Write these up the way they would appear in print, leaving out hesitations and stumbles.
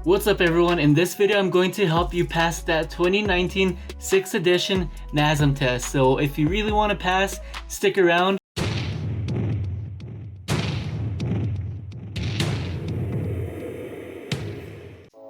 What's up everyone, in this video I'm going to help you pass that 2019 6th edition NASM test. So if you really want to pass, stick around.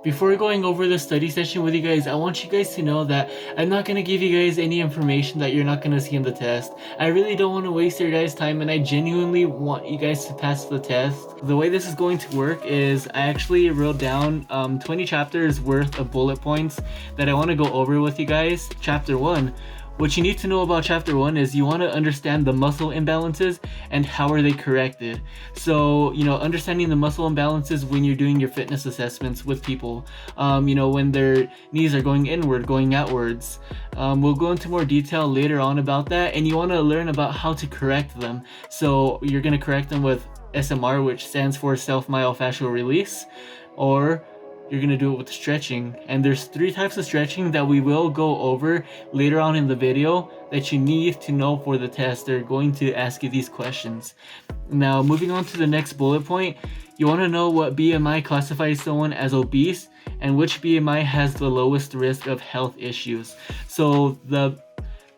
Before going over the study session with you guys, I want you guys to know that I'm not going to give you guys any information that you're not going to see in the test. I really don't want to waste your guys' time, and I genuinely want you guys to pass the test. The way this is going to work is I actually wrote down 20 chapters worth of bullet points that I want to go over with you guys. Chapter 1. What you need to know about chapter 1 is you want to understand the muscle imbalances and how are they corrected. So, understanding the muscle imbalances when you're doing your fitness assessments with people, when their knees are going inward, going outwards. We'll go into more detail later on about that, and you want to learn about how to correct them. So you're going to correct them with SMR, which stands for self-myofascial release, or you're going to do it with stretching. And there's 3 types of stretching that we will go over later on in the video that you need to know for the test. They're going to ask you these questions. Now, moving on to the next bullet point, you want to know what BMI classifies someone as obese and which BMI has the lowest risk of health issues. So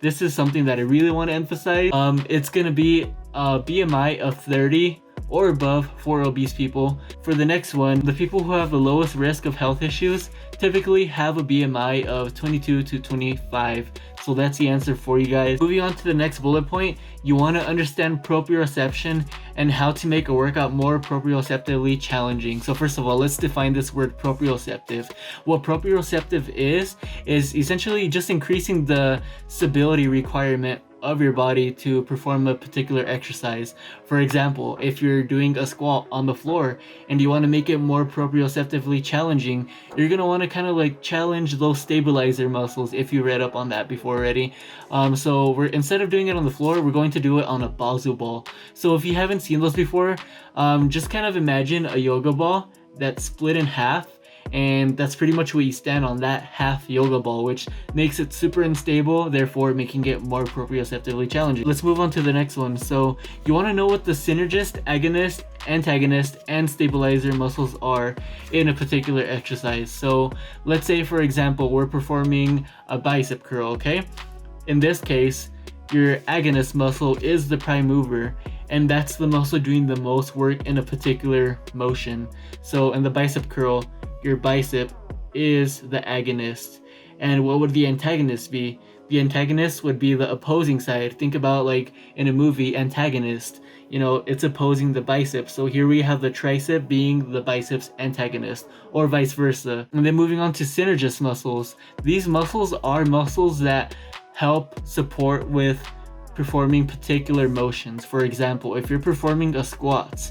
this is something that I really want to emphasize. It's going to be a BMI of 30 or above for obese people. For the next one, the people who have the lowest risk of health issues typically have a BMI of 22 to 25. So that's the answer for you guys. Moving on to the next bullet point, you want to understand proprioception and how to make a workout more proprioceptively challenging. So first of all, let's define this word proprioceptive. What proprioceptive is essentially just increasing the stability requirement of your body to perform a particular exercise. For example, if you're doing a squat on the floor and you want to make it more proprioceptively challenging, you're going to want to kind of like challenge those stabilizer muscles if you read up on that before already. So instead of doing it on the floor, we're going to do it on a bazoo ball. So if you haven't seen those before, just kind of imagine a yoga ball that's split in half, and that's pretty much what you stand on, that half yoga ball, which makes it super unstable, therefore making it more proprioceptively challenging. Let's move on to the next one. So you want to know what the synergist, agonist, antagonist, and stabilizer muscles are in a particular exercise. So let's say, for example, we're performing a bicep curl, okay? In this case, your agonist muscle is the prime mover, and that's the muscle doing the most work in a particular motion. So in the bicep curl, your bicep is the agonist. And what would the antagonist be? The antagonist would be the opposing side. Think about like in a movie, antagonist, it's opposing the bicep. So here we have the tricep being the bicep's antagonist, or vice versa. And then moving on to synergist muscles. These muscles are muscles that help support with performing particular motions. For example, if you're performing a squat,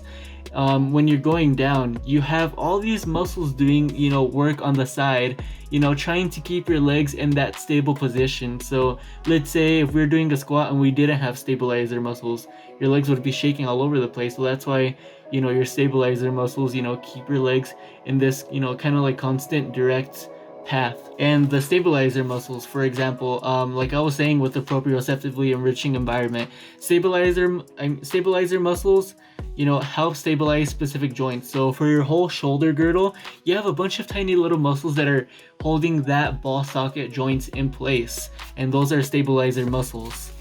when you're going down, you have all these muscles doing, work on the side, trying to keep your legs in that stable position. So let's say if we're doing a squat and we didn't have stabilizer muscles, your legs would be shaking all over the place. So that's why, your stabilizer muscles, keep your legs in this, kind of like constant direct path. And the stabilizer muscles, for example, like I was saying with the proprioceptively enriching environment, stabilizer muscles, help stabilize specific joints. So for your whole shoulder girdle, you have a bunch of tiny little muscles that are holding that ball socket joints in place, and those are stabilizer muscles.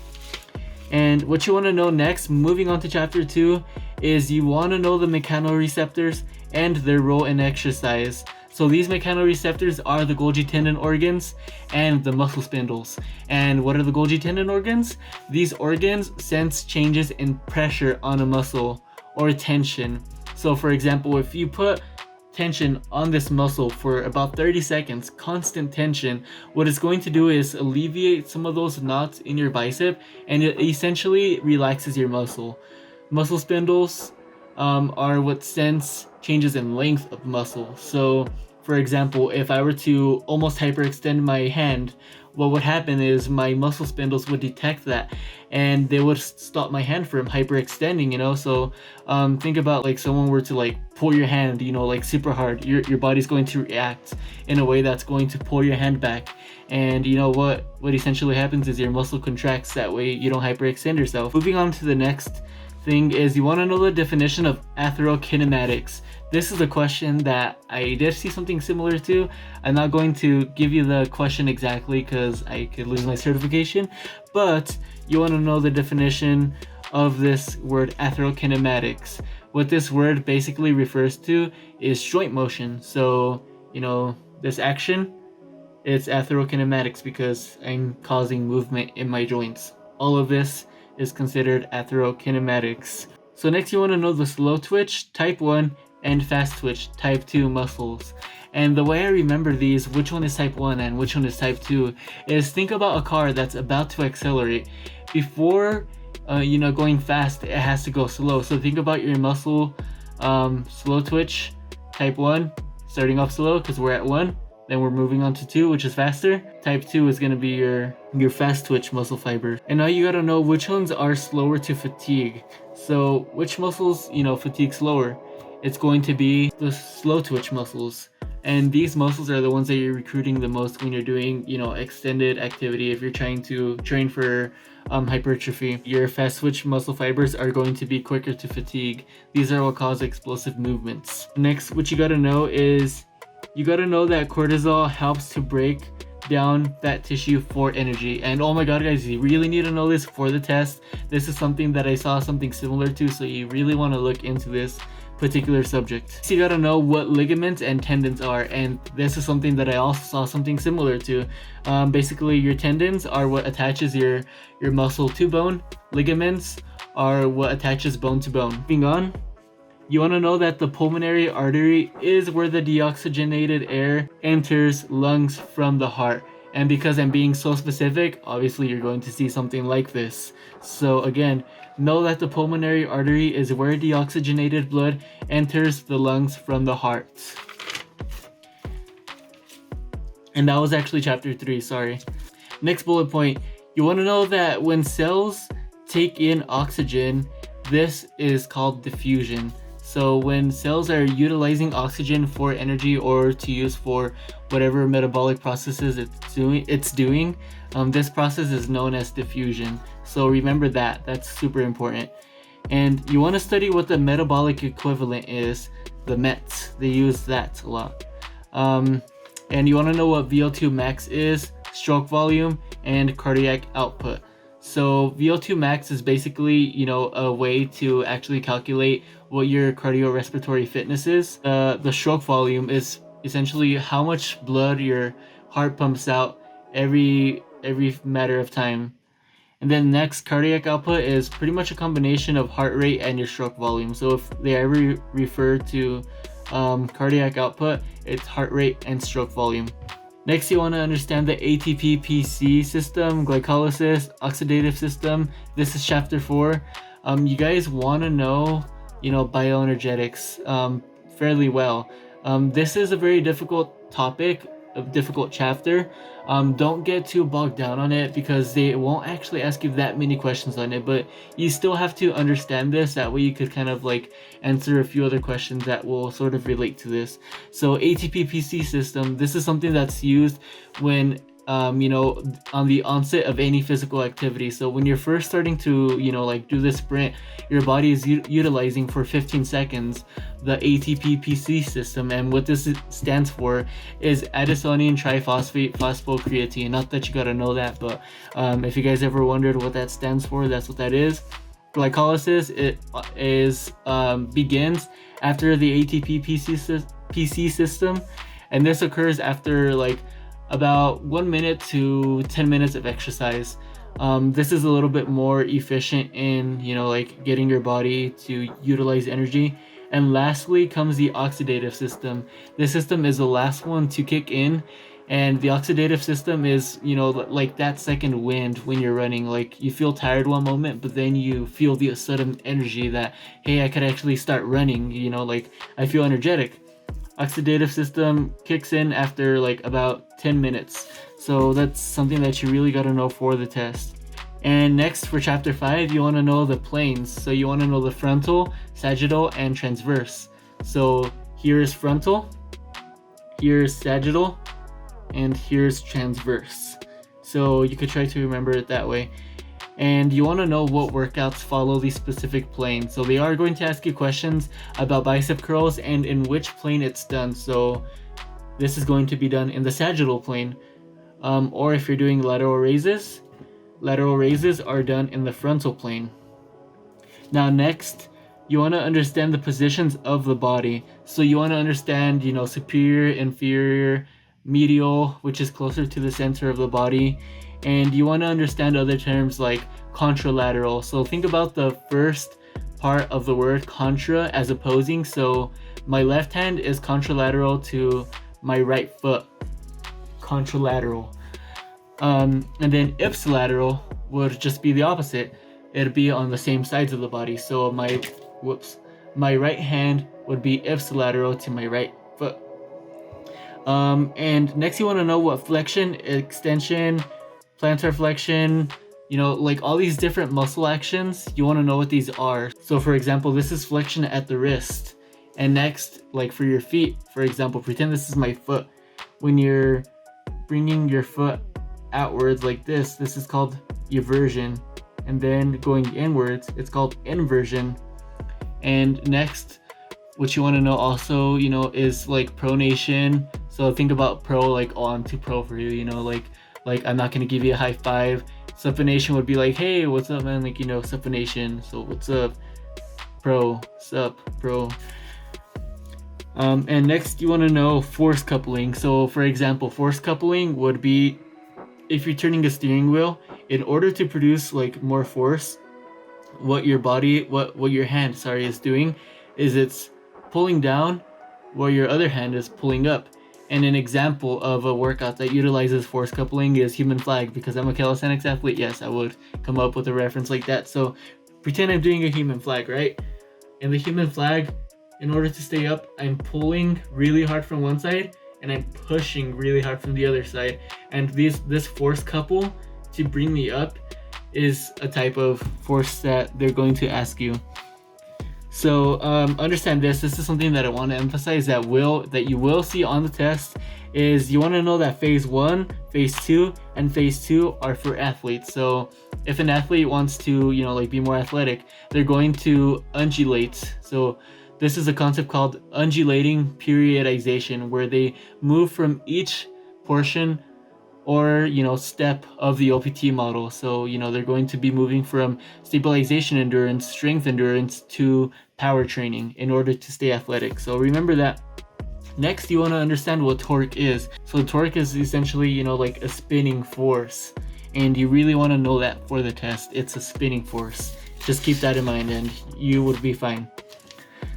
And what you want to know next, moving on to chapter 2, is you want to know the mechanoreceptors and their role in exercise. So these mechanoreceptors are the Golgi tendon organs and the muscle spindles. And what are the Golgi tendon organs? These organs sense changes in pressure on a muscle or tension. So for example, if you put tension on this muscle for about 30 seconds, constant tension, what it's going to do is alleviate some of those knots in your bicep, and it essentially relaxes your muscle. Muscle spindles are what sense changes in length of muscle. So for example, if I were to almost hyperextend my hand, what would happen is my muscle spindles would detect that and they would stop my hand from hyperextending, So think about like someone were to like pull your hand, like super hard. Your body's going to react in a way that's going to pull your hand back. And what essentially happens is your muscle contracts, that way you don't hyperextend yourself. Moving on to the next thing is you want to know the definition of atherokinematics. This is a question that I did see something similar to. I'm not going to give you the question exactly because I could lose my certification, but you want to know the definition of this word atherokinematics. What this word basically refers to is joint motion. So, this action, it's atherokinematics because I'm causing movement in my joints. All of this is considered atherokinematics. So next you want to know the slow twitch, type 1, and fast twitch, type 2 muscles. And the way I remember these, which one is type 1 and which one is type 2, is think about a car that's about to accelerate. Before going fast, it has to go slow. So think about your muscle slow twitch, type 1, starting off slow because we're at 1. Then we're moving on to 2, which is faster. Type 2 is going to be your fast twitch muscle fiber. And now you got to know which ones are slower to fatigue. So which muscles, fatigue slower? It's going to be the slow twitch muscles. And these muscles are the ones that you're recruiting the most when you're doing, extended activity. If you're trying to train for hypertrophy, your fast twitch muscle fibers are going to be quicker to fatigue. These are what cause explosive movements. Next, what you got to know is you got to know that cortisol helps to break down fat tissue for energy. And oh my god guys, you really need to know this for the test. This is something that I saw something similar to, so you really want to look into this particular subject. So you got to know what ligaments and tendons are, and this is something that I also saw something similar to. Basically your tendons are what attaches your muscle to bone. Ligaments are what attaches bone to bone. Moving on, you want to know that the pulmonary artery is where the deoxygenated air enters lungs from the heart. And because I'm being so specific, obviously you're going to see something like this. So again, know that the pulmonary artery is where deoxygenated blood enters the lungs from the heart. And that was actually chapter 3, sorry. Next bullet point, you want to know that when cells take in oxygen, this is called diffusion. So when cells are utilizing oxygen for energy or to use for whatever metabolic processes it's doing, this process is known as diffusion. So remember that, that's super important. And you want to study what the metabolic equivalent is, the MET. They use that a lot. And you want to know what VO2 max is, stroke volume, and cardiac output. So VO2 max is basically, a way to actually calculate what your cardiorespiratory fitness is. The stroke volume is essentially how much blood your heart pumps out every matter of time. And then next, cardiac output is pretty much a combination of heart rate and your stroke volume. So if they ever refer to cardiac output, it's heart rate and stroke volume. Next, you want to understand the ATP-PC system, glycolysis, oxidative system. This is chapter 4. You guys want to know, bioenergetics fairly well. This is a very difficult topic, a difficult chapter. Don't get too bogged down on it because they won't actually ask you that many questions on it, but you still have to understand this. That way you could kind of answer a few other questions that will sort of relate to this. So ATP-PC system, this is something that's used when on the onset of any physical activity. So when you're first starting to do this sprint, your body is utilizing for 15 seconds the ATP-PC system, and what this stands for is adenosine triphosphate phosphocreatine. Not that you gotta know that, but if you guys ever wondered what that stands for, that's what that is. Glycolysis begins after the ATP-PC system, and this occurs after about 1 minute to 10 minutes of exercise. This is a little bit more efficient in getting your body to utilize energy. And lastly comes the oxidative system. This system is the last one to kick in, and the oxidative system is like that second wind when you're running. You feel tired one moment, but then you feel the sudden energy that, hey, I could actually start running. I feel energetic. Oxidative system kicks in after about 10 minutes. So that's something that you really got to know for the test. And next, for chapter 5, you want to know the planes. So you want to know the frontal, sagittal, and transverse. So here's frontal, here's sagittal, and here's transverse. So you could try to remember it that way. And you want to know what workouts follow these specific planes. So they are going to ask you questions about bicep curls and in which plane it's done. So this is going to be done in the sagittal plane. Or if you're doing lateral raises are done in the frontal plane. Now next, you want to understand the positions of the body. So you want to understand, superior, inferior, medial, which is closer to the center of the body. And you want to understand other terms like contralateral. So think about the first part of the word contra as opposing. So my left hand is contralateral to my right foot. Contralateral. And then ipsilateral would just be the opposite. It'd be on the same sides of the body. So my right hand would be ipsilateral to my right foot. And next you want to know what flexion, extension, plantar flexion, like all these different muscle actions, you want to know what these are. So for example, this is flexion at the wrist. And next, like for your feet, for example, pretend this is my foot. When you're bringing your foot outwards like this is called eversion. And then going inwards, it's called inversion. And next, what you want to know also, is like pronation. So think about pro like on to pro for you, like I'm not going to give you a high five. Supination would be like, hey, what's up, man? Like, supination. So what's up? Pro, sup, pro. And next you want to know force coupling. So for example, force coupling would be if you're turning a steering wheel, in order to produce like more force, what your hand is doing is it's pulling down while your other hand is pulling up. And an example of a workout that utilizes force coupling is human flag. Because I'm a calisthenics athlete, yes, I would come up with a reference like that. So pretend I'm doing a human flag, right? And the human flag, in order to stay up, I'm pulling really hard from one side and I'm pushing really hard from the other side. And this force couple to bring me up is a type of force that they're going to ask you. So understand this is something that I want to emphasize that you will see on the test. Is you want to know that phase 1, phase 2, and phase 2 are for athletes. So if an athlete wants to be more athletic, they're going to undulate. So this is a concept called undulating periodization, where they move from each portion or step of the OPT model. So they're going to be moving from stabilization endurance, strength endurance to power training in order to stay athletic. So remember that. Next, you want to understand what torque is. So torque is essentially like a spinning force, and you really want to know that for the test. It's a spinning force. Just keep that in mind and you would be fine.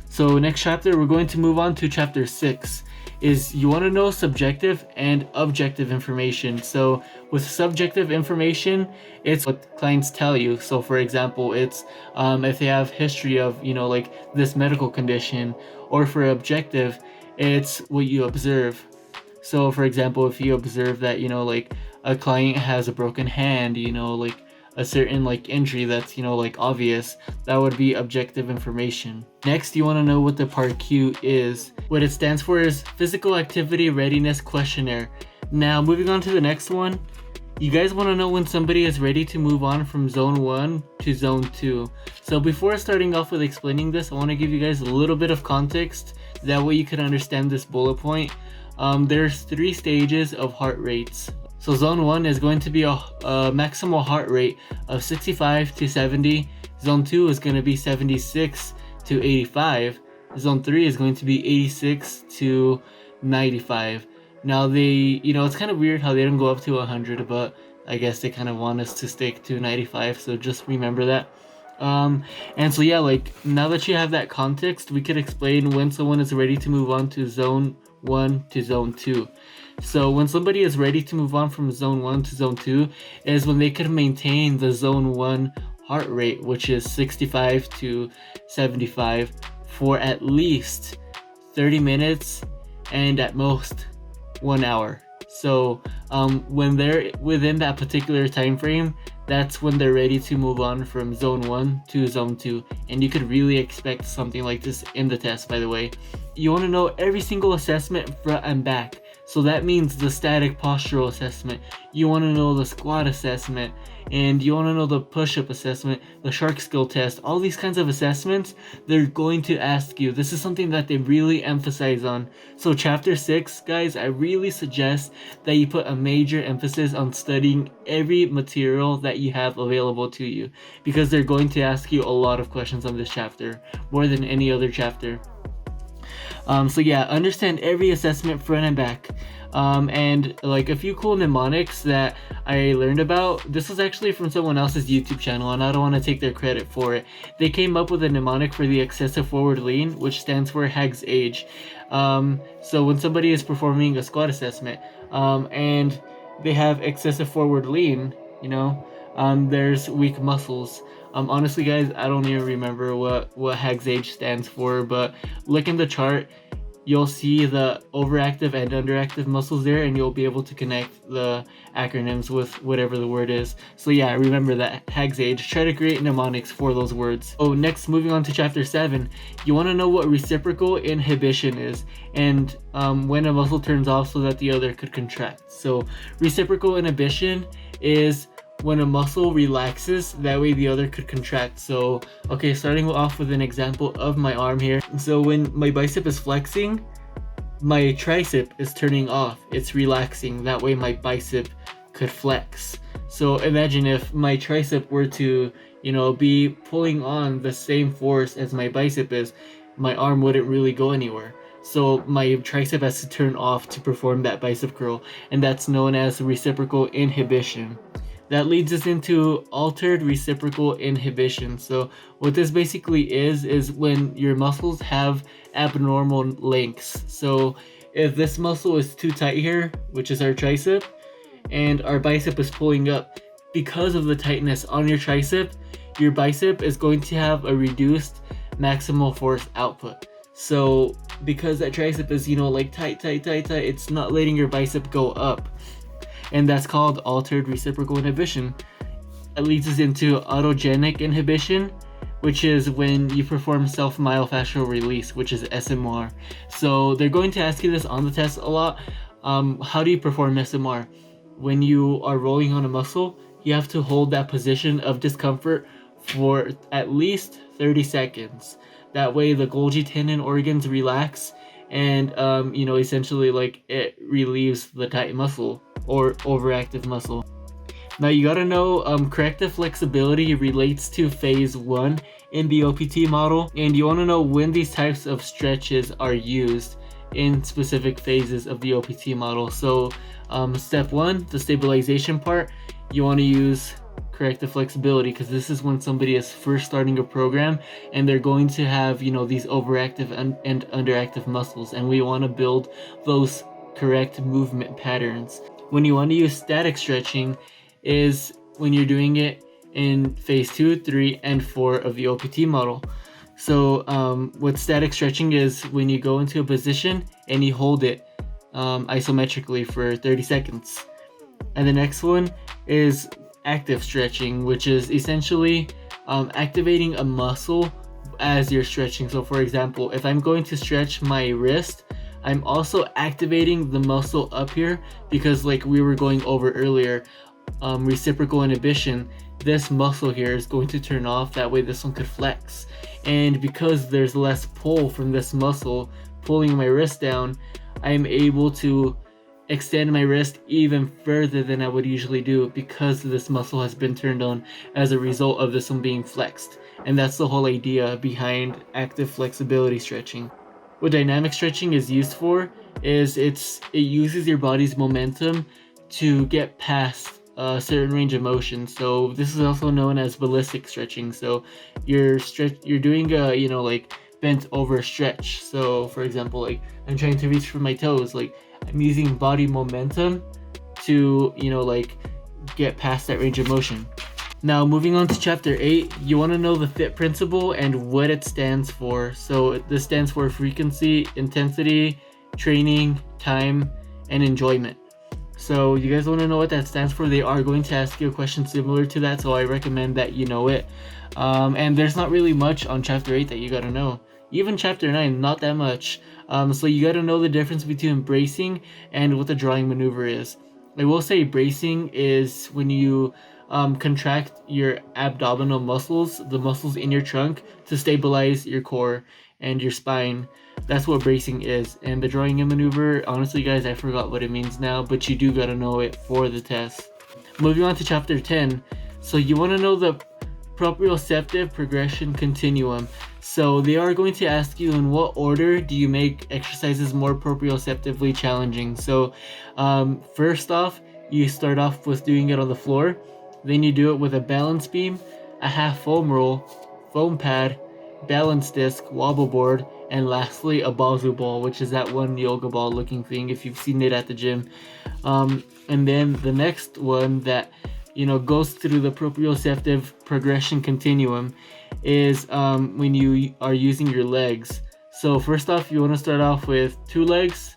So next chapter, we're going to move on to chapter 6. Is you want to know subjective and objective information. So with subjective information, it's what clients tell you. So for example, it's if they have history of like this medical condition, or for objective, it's what you observe. So for example, if you observe that like a client has a broken hand, like a certain like injury that's like obvious, that would be objective information. Next, you want to know what the PARQ is. What it stands for is Physical Activity Readiness Questionnaire. Now moving on to the next one, you guys want to know when somebody is ready to move on from zone 1 to zone 2. So before starting off with explaining this, I want to give you guys a little bit of context, that way you can understand this bullet point. There's 3 stages of heart rates. So zone 1 is going to be a maximal heart rate of 65 to 70. Zone 2 is going to be 76 to 85. Zone 3 is going to be 86 to 95. Now it's kind of weird how they don't go up to 100, but I guess they kind of want us to stick to 95, so just remember that. And so yeah, like now that you have that context, we could explain when someone is ready to move on to zone 1 to zone 2. So when somebody is ready to move on from zone 1 to zone 2 is when they can maintain the zone 1 heart rate, which is 65 to 75, for at least 30 minutes and at most 1 hour. So when they're within that particular time frame, that's when they're ready to move on from zone 1 to zone 2. And you could really expect something like this in the test, by the way. You want to know every single assessment front and back. So that means the static postural assessment. You want to know the squat assessment, and you want to know the push-up assessment, the shark skill test, all these kinds of assessments they're going to ask you. This is something that they really emphasize on. So chapter 6, guys, I really suggest that you put a major emphasis on studying every material that you have available to you, because they're going to ask you a lot of questions on this chapter, more than any other chapter. So yeah, understand every assessment front and back. And like a few cool mnemonics that I learned about. This was actually from someone else's YouTube channel, and I don't want to take their credit for it. They came up with a mnemonic for the excessive forward lean, which stands for Hag's age. So when somebody is performing a squat assessment, and they have excessive forward lean, there's weak muscles. Honestly, guys, I don't even remember what Hag's age stands for, but look in the chart. You'll see the overactive and underactive muscles there, and you'll be able to connect the acronyms with whatever the word is. So yeah, remember that Hag's age. Try to create mnemonics for those words. Oh, next, moving on to chapter 7, you want to know what reciprocal inhibition is, and when a muscle turns off so that the other could contract. So reciprocal inhibition is when a muscle relaxes, that way the other could contract. So, okay, starting off with an example of my arm here. So when my bicep is flexing, my tricep is turning off. It's relaxing. That way my bicep could flex. So imagine if my tricep were to, be pulling on the same force as my bicep is, my arm wouldn't really go anywhere. So my tricep has to turn off to perform that bicep curl, and that's known as reciprocal inhibition. That leads us into altered reciprocal inhibition. So what this basically is when your muscles have abnormal lengths. So if this muscle is too tight here, which is our tricep, and our bicep is pulling up, because of the tightness on your tricep, your bicep is going to have a reduced maximal force output. So because that tricep is, tight, it's not letting your bicep go up. And that's called altered reciprocal inhibition. That leads us into autogenic inhibition, which is when you perform self-myofascial release, which is SMR. So they're going to ask you this on the test a lot. How do you perform SMR? When you are rolling on a muscle, you have to hold that position of discomfort for at least 30 seconds. That way the Golgi tendon organs relax, and essentially it relieves the tight muscle or overactive muscle. Now you gotta know corrective flexibility relates to phase 1 in the OPT model, and you want to know when these types of stretches are used in specific phases of the OPT model. So step 1, the stabilization part, you want to use corrective flexibility, because this is when somebody is first starting a program and they're going to have these overactive and underactive muscles, and we want to build those correct movement patterns. When you want to use static stretching is when you're doing it in phase 2, 3, and 4 of the OPT model. So what static stretching is when you go into a position and you hold it isometrically for 30 seconds. And the next one is active stretching, which is essentially activating a muscle as you're stretching. So for example, if I'm going to stretch my wrist, I'm also activating the muscle up here, because like we were going over earlier, reciprocal inhibition, this muscle here is going to turn off, that way this one could flex. And because there's less pull from this muscle pulling my wrist down, I'm able to extend my wrist even further than I would usually do, because this muscle has been turned on as a result of this one being flexed. And that's the whole idea behind active flexibility stretching. What dynamic stretching is used for is it uses your body's momentum to get past a certain range of motion. So this is also known as ballistic stretching. So you're doing a bent over stretch. So for example, I'm trying to reach for my toes, I'm using body momentum to get past that range of motion. Now moving on to chapter 8, you want to know the FIT principle and what it stands for. So this stands for frequency, intensity, training, time, and enjoyment. So you guys want to know what that stands for? They are going to ask you a question similar to that, so I recommend that you know it. And there's not really much on chapter 8 that you gotta know. Even chapter 9, not that much. So you got to know the difference between bracing and what the drawing maneuver is. I will say bracing is when you contract your abdominal muscles, the muscles in your trunk, to stabilize your core and your spine. That's what bracing is. And the drawing in maneuver, honestly guys, I forgot what it means now, but you do gotta know it for the test. Moving on to chapter 10. So you want to know the proprioceptive progression continuum. So they are going to ask you, in what order do you make exercises more proprioceptively challenging? So first off, you start off with doing it on the floor. Then you do it with a balance beam, a half foam roll, foam pad, balance disc, wobble board, and lastly a bazoo ball, which is that one yoga ball looking thing if you've seen it at the gym. And then the next one that goes through the proprioceptive progression continuum is when you are using your legs. So first off, you want to start off with 2 legs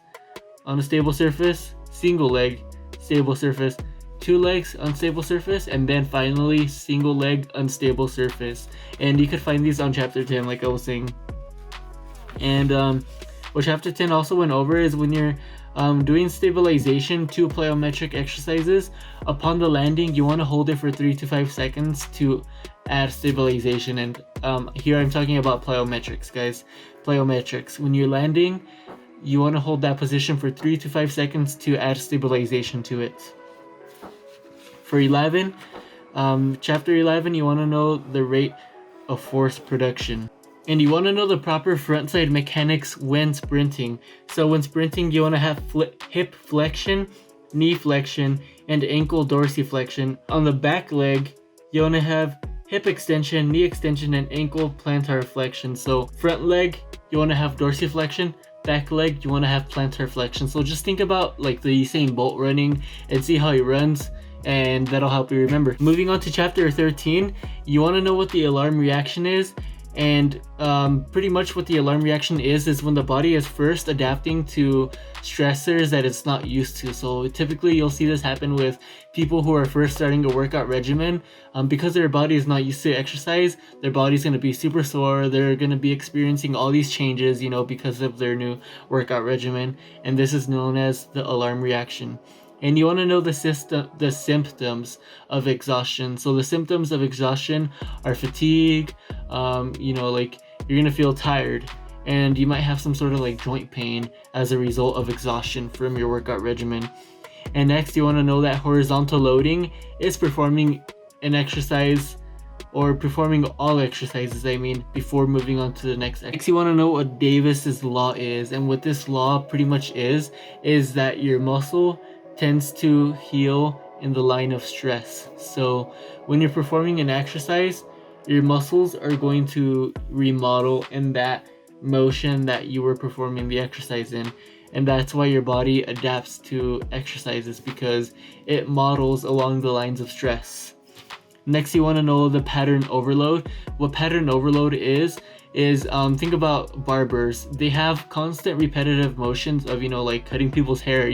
on a stable surface, single leg, stable surface, 2 legs, unstable surface, and then finally single leg, unstable surface. And you could find these on chapter 10, like I was saying. And what chapter 10 also went over is when you're doing stabilization, 2 plyometric exercises. Upon the landing, you want to hold it for 3 to 5 seconds to add stabilization. And here I'm talking about plyometrics, guys. Plyometrics. When you're landing, you want to hold that position for 3 to 5 seconds to add stabilization to it. For 11, chapter 11, you want to know the rate of force production. And you want to know the proper frontside mechanics when sprinting. So when sprinting, you want to have hip flexion, knee flexion, and ankle dorsiflexion. On the back leg, you want to have hip extension, knee extension, and ankle plantar flexion. So front leg, you want to have dorsiflexion. Back leg, you want to have plantar flexion. So just think about like the Usain Bolt running and see how he runs, and that'll help you remember. Moving on to chapter 13, you want to know what the alarm reaction is. And pretty much what the alarm reaction is when the body is first adapting to stressors that it's not used to. So typically you'll see this happen with people who are first starting a workout regimen. Because their body is not used to exercise, their body's going to be super sore. They're going to be experiencing all these changes, because of their new workout regimen. And this is known as the alarm reaction. And you want to know the symptoms of exhaustion. So the symptoms of exhaustion are fatigue, like you're going to feel tired, and you might have some sort of like joint pain as a result of exhaustion from your workout regimen. And next, you want to know that horizontal loading is performing an exercise, or performing all exercises, before moving on to the next. Next, you want to know what Davis's law is. And what this law pretty much is that your muscle tends to heal in the line of stress. So when you're performing an exercise, your muscles are going to remodel in that motion that you were performing the exercise in. And that's why your body adapts to exercises, because it models along the lines of stress. Next, you want to know the pattern overload. What pattern overload is think about barbers. They have constant repetitive motions of like cutting people's hair,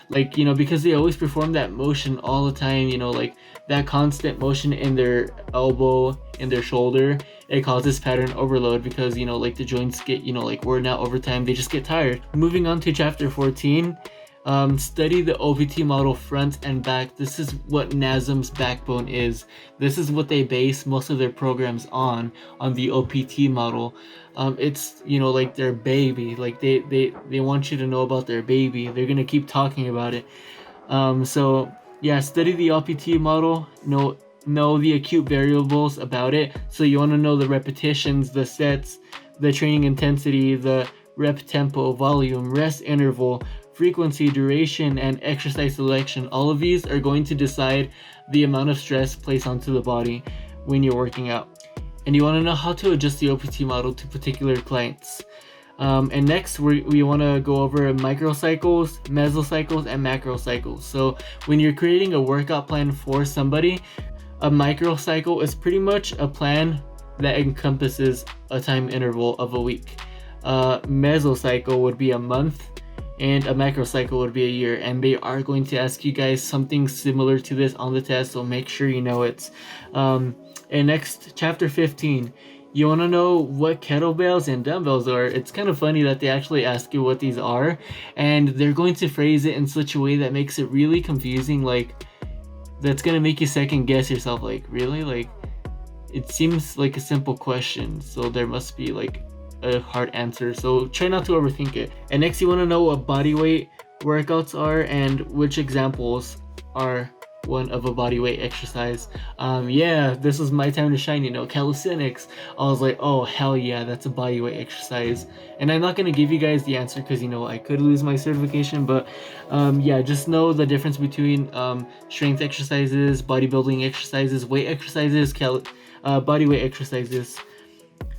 because they always perform that motion all the time, like that constant motion in their elbow, in their shoulder. It causes pattern overload because like the joints get worn out over time. They just get tired. Moving on to chapter 14, study the OPT model front and back. This is what NASM's backbone is. This is what they base most of their programs on the OPT model. It's like their baby. Like they want you to know about their baby. They're gonna keep talking about it. So yeah, study the OPT model. Know the acute variables about it. So you want to know the repetitions, the sets, the training intensity, the rep tempo, volume, rest interval, frequency, duration, and exercise selection. All of these are going to decide the amount of stress placed onto the body when you're working out. And you want to know how to adjust the OPT model to particular clients. And next, we want to go over microcycles, mesocycles, and macrocycles. So when you're creating a workout plan for somebody, a microcycle is pretty much a plan that encompasses a time interval of a week. Mesocycle would be a month, and a macrocycle would be a year. And they are going to ask you guys something similar to this on the test, so make sure you know it. And next, chapter 15, You want to know what kettlebells and dumbbells are? It's kind of funny that they actually ask you what these are, and they're going to phrase it in such a way that makes it really confusing, like that's gonna make you second guess yourself, like really, like it seems like a simple question, so there must be like a hard answer, so try not to overthink it. And next, you want to know what body weight workouts are and which examples are one of a body weight exercise. Yeah, this was my time to shine, you know, calisthenics. I was like, oh hell yeah, that's a body weight exercise. And I'm not gonna give you guys the answer because, you know, I could lose my certification, but yeah, just know the difference between strength exercises, bodybuilding exercises, weight exercises, body weight exercises.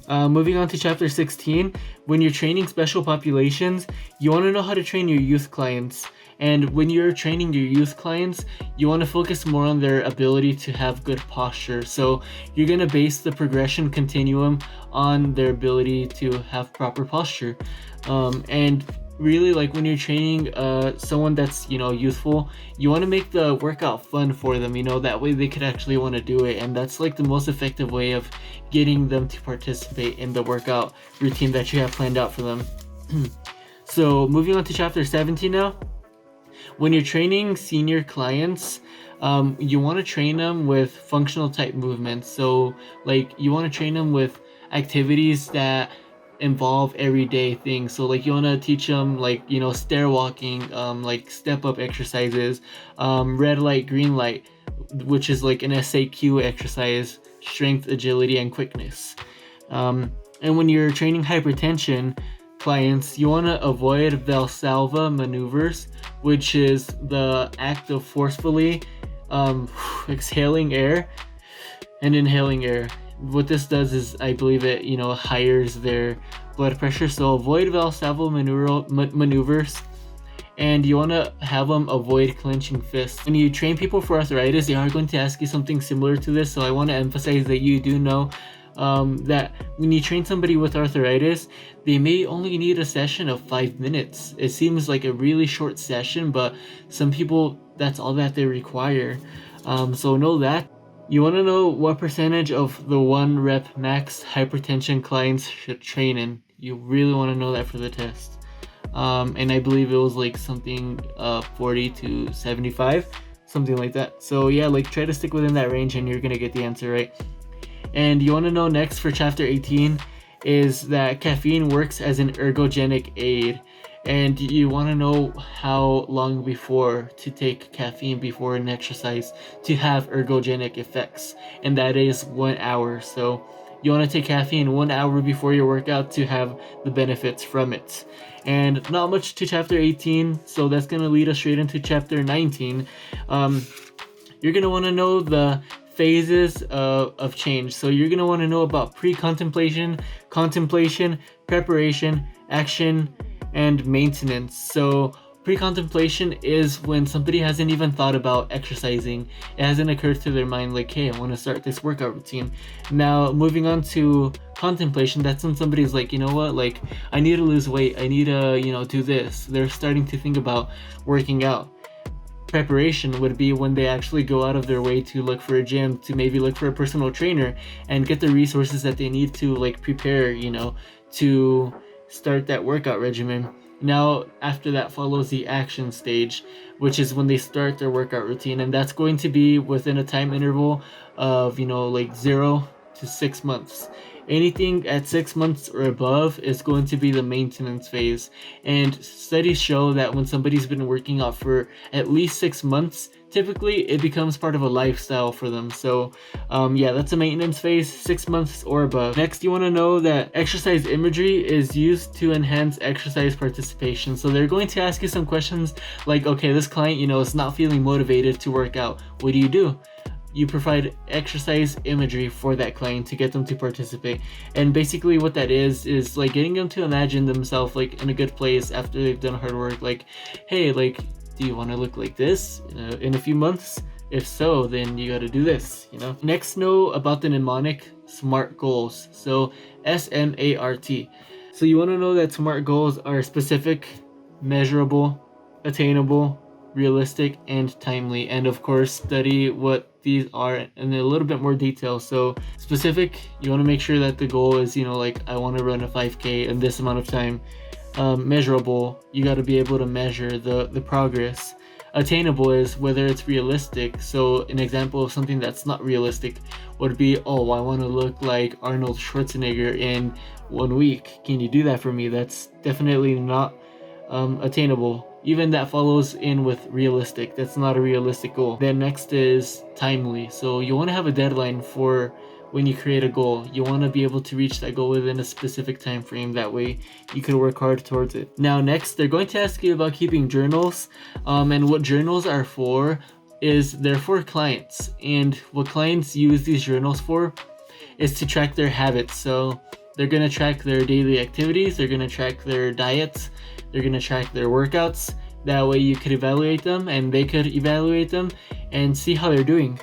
Moving on to chapter 16, when you're training special populations, you want to know how to train your youth clients. And when you're training your youth clients, you want to focus more on their ability to have good posture. So you're going to base the progression continuum on their ability to have proper posture. And really, like when you're training someone that's, you know, youthful, you want to make the workout fun for them, you know, that way they could actually want to do it. And that's like the most effective way of getting them to participate in the workout routine that you have planned out for them. So moving on to chapter 17 now. When you're training senior clients, you want to train them with functional type movements. So like you want to train them with activities that involve everyday things. So like you want to teach them, like, you know, stair walking, like step up exercises, red light, green light, which is like an SAQ exercise, strength, agility, and quickness. And when you're training hypertension clients, you want to avoid Valsalva maneuvers, which is the act of forcefully exhaling air and inhaling air. What this does is, I believe it, you know, higher their blood pressure. So avoid Valsalva maneuvers. And you want to have them avoid clenching fists. When you train people for arthritis, they are going to ask you something similar to this, so I want to emphasize that you do know that when you train somebody with arthritis, they may only need a session of 5 minutes. It seems like a really short session, but some people, that's all that they require. So know that. You want to know what percentage of the 1 rep max hypertension clients should train in. You really want to know that for the test. And I believe it was like something 40 to 75, something like that. So yeah, like try to stick within that range and you're gonna get the answer right. And you want to know next for chapter 18 is that caffeine works as an ergogenic aid. And you want to know how long before to take caffeine before an exercise to have ergogenic effects, and that is 1 hour. So you want to take caffeine 1 hour before your workout to have the benefits from it. And not much to chapter 18, so that's going to lead us straight into chapter 19. You're going to want to know the phases of change. So you're going to want to know about pre-contemplation, contemplation, preparation, action, and maintenance. So pre-contemplation is when somebody hasn't even thought about exercising. It hasn't occurred to their mind like, hey, I want to start this workout routine. Now moving on to contemplation, that's when somebody's like, you know what, like I need to lose weight, I need to, you know, do this. They're starting to think about working out. Preparation would be when they actually go out of their way to look for a gym, to maybe look for a personal trainer and get the resources that they need to like prepare, you know, to start that workout regimen. Now after that follows the action stage, which is when they start their workout routine, and that's going to be within a time interval of, you know, like 0 to 6 months. Anything at 6 months or above is going to be the maintenance phase. And studies show that when somebody's been working out for at least 6 months, typically it becomes part of a lifestyle for them. So yeah, that's a maintenance phase, 6 months or above. Next, you want to know that exercise imagery is used to enhance exercise participation. So they're going to ask you some questions like, okay, this client, you know, is not feeling motivated to work out. What do? You provide exercise imagery for that client to get them to participate. And basically what that is like getting them to imagine themselves like in a good place after they've done hard work. Like, hey, like, do you want to look like this in a few months? If so, then you got to do this, you know. Next, know about the mnemonic SMART goals. So SMART. So you want to know that SMART goals are specific, measurable, attainable, realistic, and timely. And of course, study what these are in a little bit more detail. So specific, you want to make sure that the goal is, like I want to run a 5K in this amount of time. Measurable, you got to be able to measure the progress. Attainable is whether it's realistic. So an example of something that's not realistic would be, oh, I want to look like Arnold Schwarzenegger in 1 week. Can you do that for me? That's definitely not attainable. Even that follows in with realistic. That's not a realistic goal. Then next is timely. So you want to have a deadline for when you create a goal. You want to be able to reach that goal within a specific time frame. That way you can work hard towards it. Now next, they're going to ask you about keeping journals, and what journals are for is they're for clients, and what clients use these journals for is to track their habits. So they're going to track their daily activities, they're going to track their diets, they're going to track their workouts. That way you could evaluate them and they could evaluate them and see how they're doing.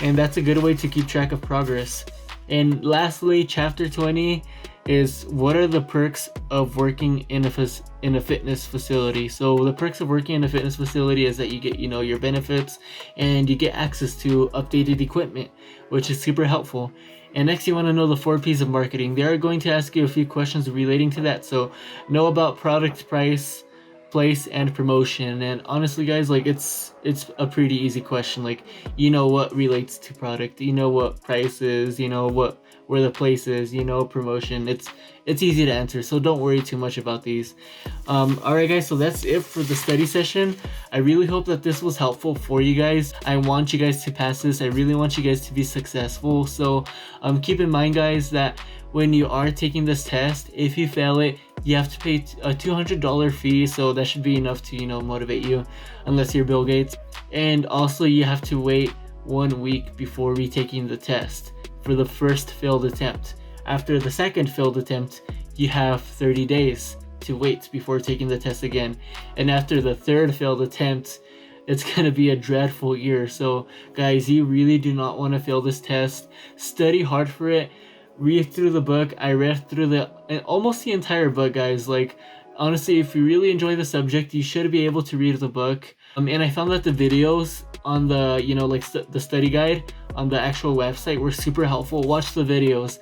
And that's a good way to keep track of progress. And lastly, chapter 20 is what are the perks of working in a fitness facility. So the perks of working in a fitness facility is that you get, your benefits, and you get access to updated equipment, which is super helpful. And next, you want to know the 4 P's of marketing. They are going to ask you a few questions relating to that. So know about product, price, place, and promotion. And honestly, guys, it's a pretty easy question. What relates to product, what price is, where the place is, promotion. It's easy to answer, so don't worry too much about these. Alright guys, so that's it for the study session. I really hope that this was helpful for you guys. I want you guys to pass this. I really want you guys to be successful. So keep in mind, guys, that when you are taking this test, if you fail it, you have to pay a $200 fee. So that should be enough to motivate you, unless you're Bill Gates. And also you have to wait 1 week before retaking the test for the first failed attempt. After the second failed attempt, you have 30 days to wait before taking the test again. And after the third failed attempt, it's gonna be a dreadful year. So guys, you really do not want to fail this test. Study hard for it. Read through the book. I read through almost the entire book, guys. Honestly, if you really enjoy the subject, you should be able to read the book. And I found that the videos on the, the study guide on the actual website were super helpful. Watch the videos.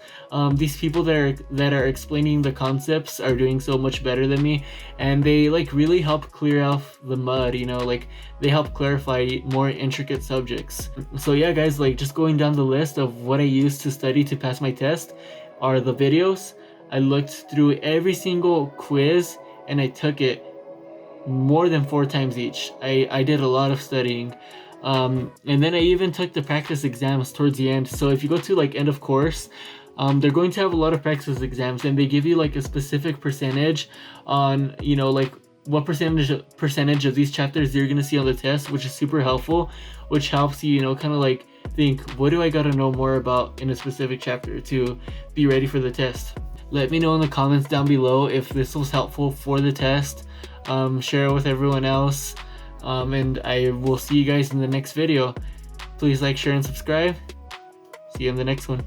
These people that are explaining the concepts are doing so much better than me, and they really help clear off the mud. They help clarify more intricate subjects. So yeah, guys, just going down the list of what I used to study to pass my test are the videos. I looked through every single quiz and I took it more than 4 times each. I did a lot of studying. And then I even took the practice exams towards the end. So if you go to end of course, they're going to have a lot of practice exams, and they give you a specific percentage on what percentage of these chapters you're gonna see on the test, which is super helpful, which helps you think, what do I gotta know more about in a specific chapter to be ready for the test. Let me know in the comments down below if this was helpful for the test. Share it with everyone else, and I will see you guys in the next video. Please like, share, and subscribe. See you in the next one.